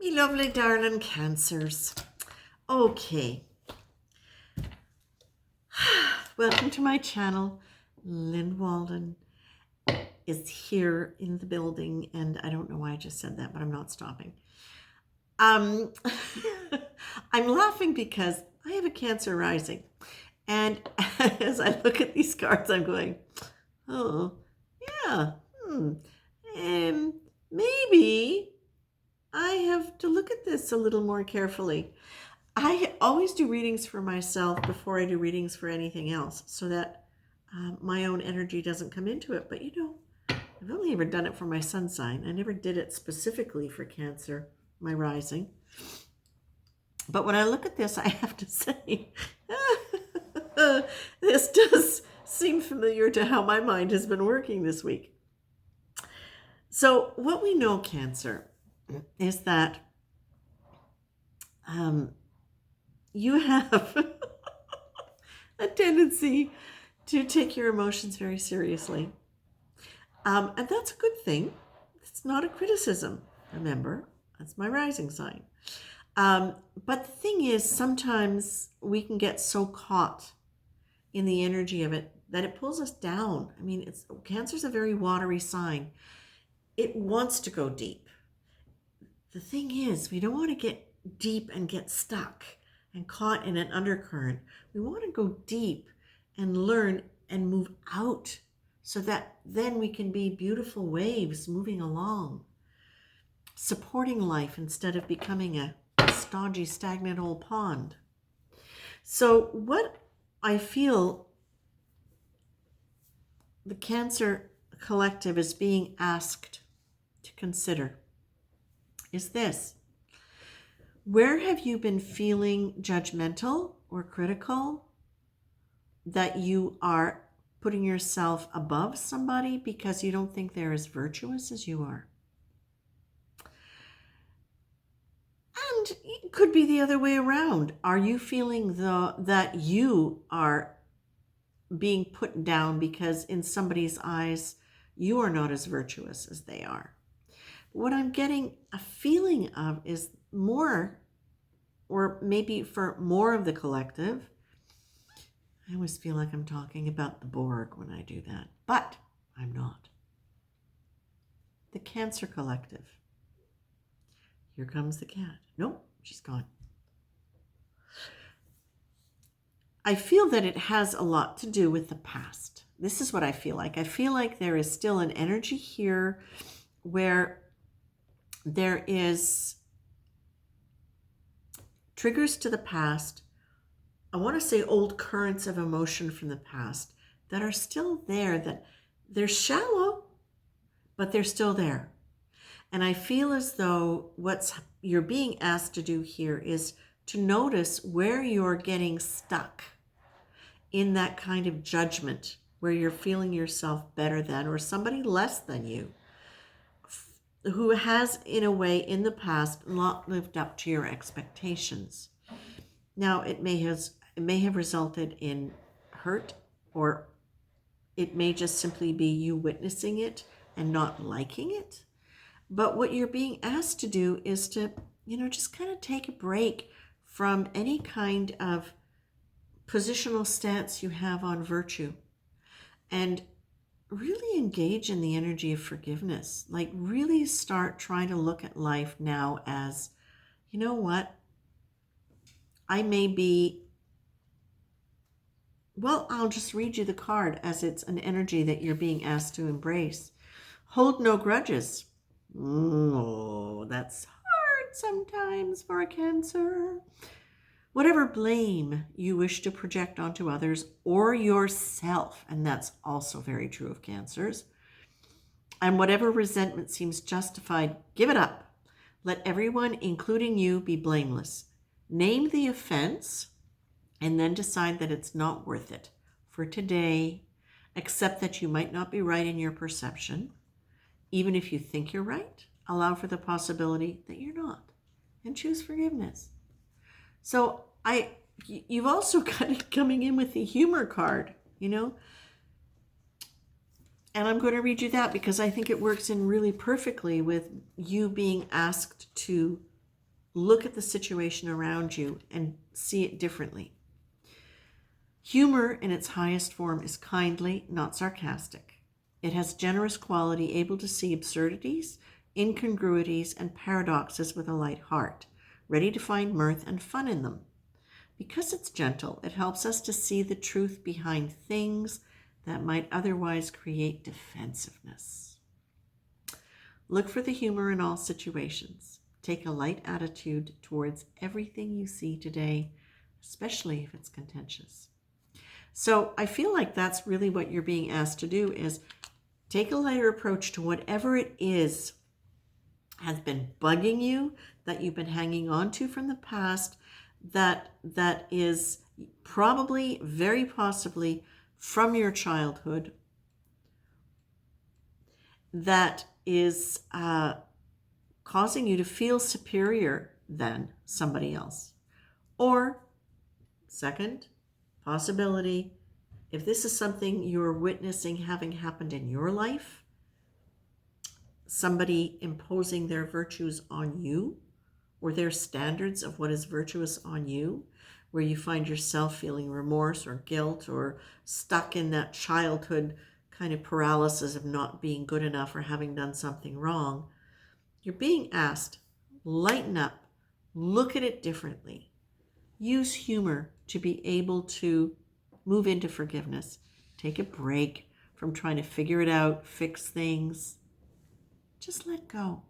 Me lovely darling Cancers. Okay, welcome to my channel. Lynn Walden is here in the building, and I don't know why I just said that, but I'm not stopping. Um, I'm laughing because I have a Cancer rising, and as I look at these cards, I'm going, oh, yeah, and maybe I have to look at this a little more carefully. I always do readings for myself before I do readings for anything else so that my own energy doesn't come into it. But I've only ever done it for my sun sign. I never did it specifically for Cancer, my rising. But when I look at this, I have to say, this does seem familiar to how my mind has been working this week. So, what we know, Cancer, is that you have a tendency to take your emotions very seriously. And that's a good thing. It's not a criticism, remember. That's my rising sign. But the thing is, sometimes we can get so caught in the energy of it that it pulls us down. I mean, Cancer's a very watery sign. It wants to go deep. The thing is, we don't want to get deep and get stuck and caught in an undercurrent. We want to go deep and learn and move out so that then we can be beautiful waves moving along, supporting life instead of becoming a stodgy, stagnant old pond. So what I feel the Cancer Collective is being asked to consider is this. Where have you been feeling judgmental or critical that you are putting yourself above somebody because you don't think they're as virtuous as you are? And it could be the other way around. Are you feeling that you are being put down because in somebody's eyes you are not as virtuous as they are? What I'm getting a feeling of is more, or maybe for more of the collective. I always feel like I'm talking about the Borg when I do that, but I'm not. The Cancer Collective. Here comes the cat. Nope, she's gone. I feel that it has a lot to do with the past. This is what I feel like. I feel like there is still an energy here where there is triggers to the past. I want to say old currents of emotion from the past that are still there, that they're shallow, but they're still there. And I feel as though what you're being asked to do here is to notice where you're getting stuck in that kind of judgment, where you're feeling yourself better than or somebody less than you, who has, in a way, in the past, not lived up to your expectations. Now, it may have resulted in hurt, or it may just simply be you witnessing it and not liking it. But what you're being asked to do is to, just kind of take a break from any kind of positional stance you have on virtue and really engage in the energy of forgiveness. Like, really start trying to look at life now as, you know what? I may be, well, I'll just read you the card as it's an energy that you're being asked to embrace. Hold no grudges. Oh, that's hard sometimes for a Cancer. Whatever blame you wish to project onto others or yourself, and that's also very true of Cancers, and whatever resentment seems justified, give it up. Let everyone, including you, be blameless. Name the offense and then decide that it's not worth it for today. Accept that you might not be right in your perception. Even if you think you're right, allow for the possibility that you're not, and choose forgiveness. So you've also got it coming in with the humor card, and I'm going to read you that because I think it works in really perfectly with you being asked to Look at the situation around you and see it differently. Humor in its highest form is kindly, not sarcastic. It has generous quality, able to see absurdities, incongruities, and paradoxes with a light heart, ready to find mirth and fun in them. Because it's gentle, it helps us to see the truth behind things that might otherwise create defensiveness. Look for the humor in all situations. Take a light attitude towards everything you see today, especially if it's contentious. So I feel like that's really what you're being asked to do, is take a lighter approach to whatever it is has been bugging you, that you've been hanging on to from the past, that is probably, very possibly, from your childhood, that is causing you to feel superior than somebody else. Or, second possibility, if this is something you're witnessing having happened in your life, somebody imposing their virtues on you, or their standards of what is virtuous on you, where you find yourself feeling remorse or guilt or stuck in that childhood kind of paralysis of not being good enough or having done something wrong, you're being asked, lighten up, look at it differently. Use humor to be able to move into forgiveness. Take a break from trying to figure it out, fix things. Just let go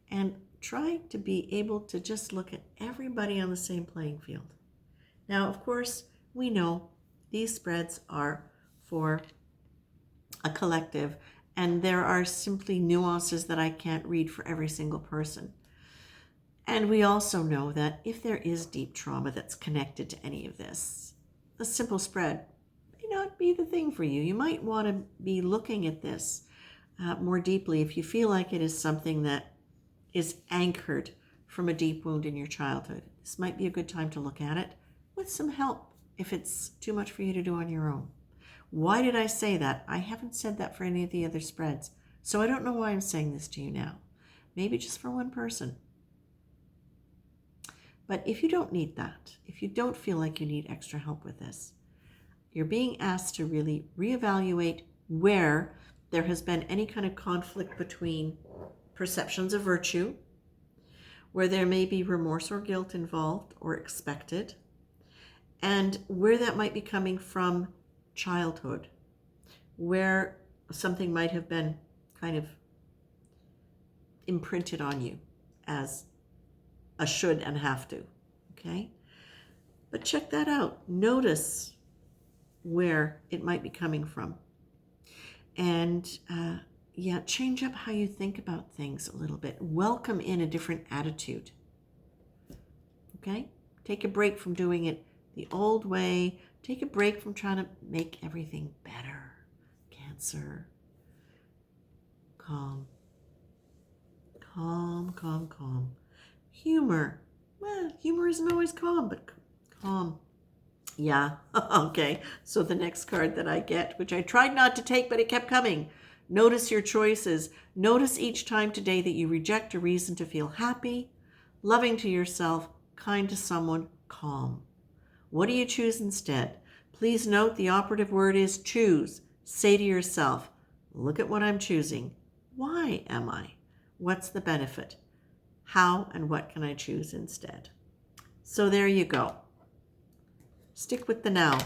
and try to be able to just look at everybody on the same playing field. Now, of course, we know these spreads are for a collective, and there are simply nuances that I can't read for every single person. And we also know that if there is deep trauma that's connected to any of this, a simple spread may not be the thing for you. You might want to be looking at this more deeply if you feel like it is something that is anchored from a deep wound in your childhood. This might be a good time to look at it with some help if it's too much for you to do on your own. Why did I say that? I haven't said that for any of the other spreads, so I don't know why I'm saying this to you now. Maybe just for one person. But if you don't need that, if you don't feel like you need extra help with this, you're being asked to really reevaluate where there has been any kind of conflict between perceptions of virtue, where there may be remorse or guilt involved or expected, and where that might be coming from childhood, where something might have been kind of imprinted on you as a should and have to, okay? But check that out. Notice where it might be coming from. And change up how you think about things a little bit. Welcome in a different attitude, okay? Take a break from doing it the old way. Take a break from trying to make everything better. Cancer. Calm. Calm, calm, calm. Humor. Well, humor isn't always calm, but calm. Yeah, okay. So the next card that I get, which I tried not to take, but it kept coming. Notice your choices. Notice each time today that you reject a reason to feel happy, loving to yourself, kind to someone, calm. What do you choose instead? Please note the operative word is choose. Say to yourself, look at what I'm choosing. Why am I? What's the benefit? How and what can I choose instead? So there you go. Stick with the now.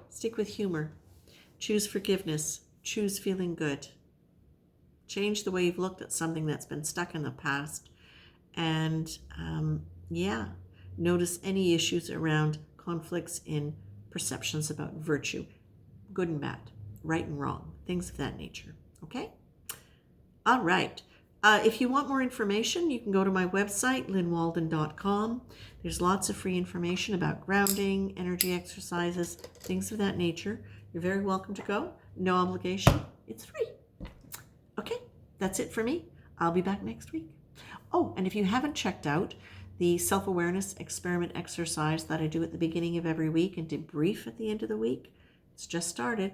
Stick with humor. Choose forgiveness. Choose feeling good. Change the way you've looked at something that's been stuck in the past. And notice any issues around conflicts in perceptions about virtue, good and bad, right and wrong, things of that nature. Okay? All right. If you want more information, you can go to my website, lynwalden.com. There's lots of free information about grounding, energy exercises, things of that nature. You're very welcome to go. No obligation. It's free. Okay, that's it for me. I'll be back next week. Oh, and if you haven't checked out the self-awareness experiment exercise that I do at the beginning of every week and debrief at the end of the week, it's just started,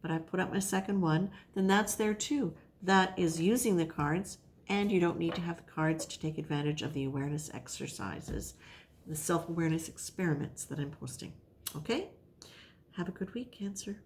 but I put up my second one, then that's there too. That is using the cards And you don't need to have the cards to take advantage of the awareness exercises, the self-awareness experiments that I'm posting. Okay? Have a good week, Cancer.